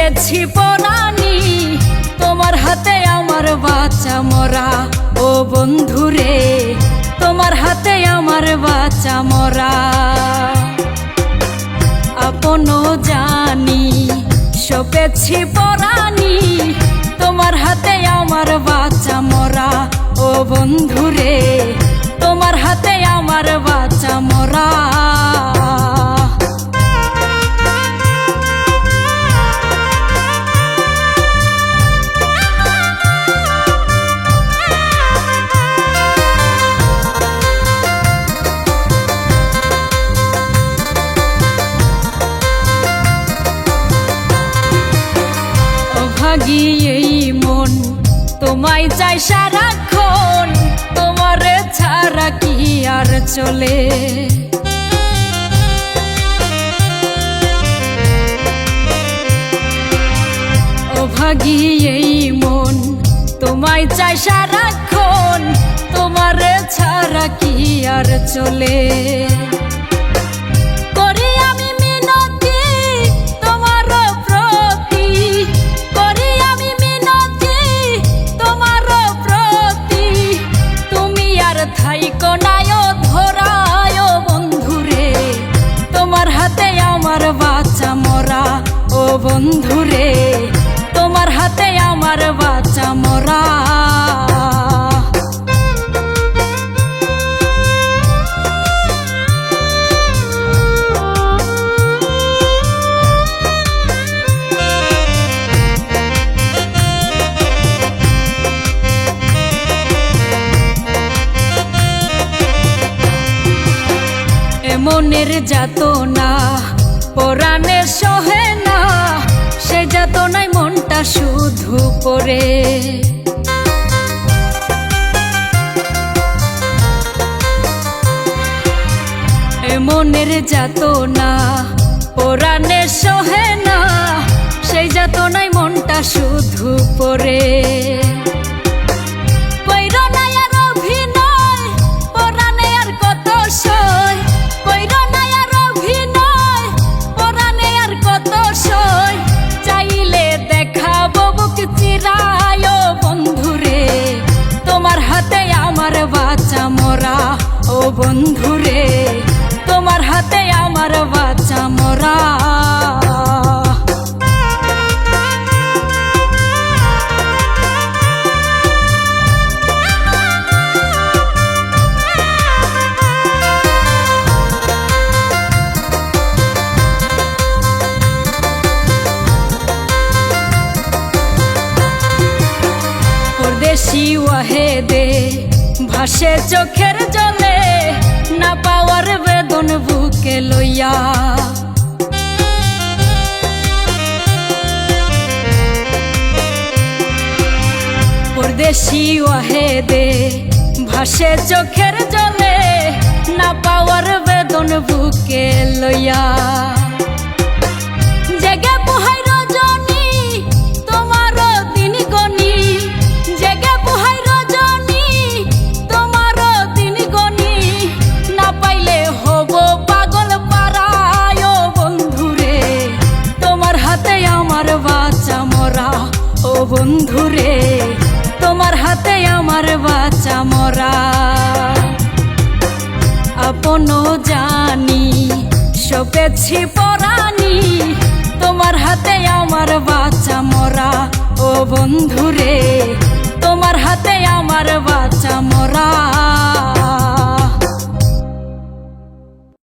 সপেছি পরানি তোমার হাতে আমার বাঁচা মরা। ও বন্ধুরে তোমার হাতে আমার বাঁচা মরা। আপন জানি সপেছি পরানি তোমার হাতে আমার বাঁচা মরা। ও বন্ধুরে তোমার হাতে আমার বাঁচা মরা। এই মন তোমায় চাই সারাক্ষণ, তোমারে ছাড়া কি আর চলে। ও ভাগী এই মন তোমায় চাই সারাক্ষণ, তোমারে ছাড়া কি আর চলে। ও বন্ধুরে তোমার হাতে আমার বাঁচা মরা। মনের যাতনা পরাণে সহে না, সে যাতনায় মনটা শুধু পড়ে। মনের যাতনা পরাণে সহে না, সেই যাতনায় মনটা শুধু পড়ে। বাঁচা মরা ও বন্ধুরে তোমার হাতে আমার বাঁচা মরা। পরদেশি ওয়াহেদে ভাসে চোখের জলে, না পাওয়ার বেদন বুকে লইয়া। পরদেশি ওয়াহেদে ভাসে চোখের জলে, না পাওয়ার বেদন বুকে লইয়া। জেগে পোহাই রজনী তোমার দিন গনি, জেগে পোহাই রজনী তোমার দিন গনি, না পাইলে হব পাগল পারায়। ও বন্ধুরে তোমার হাতে আমার বাঁচা মরা। ও বন্ধুরে তোমার হাতে আমার বাঁচা মরা। আপন জানি সপেছি পরানি তোমার হাতে আমার বাঁচা মরা। ও বন্ধুরে তোমার হাতে আমার বাঁচা মরা।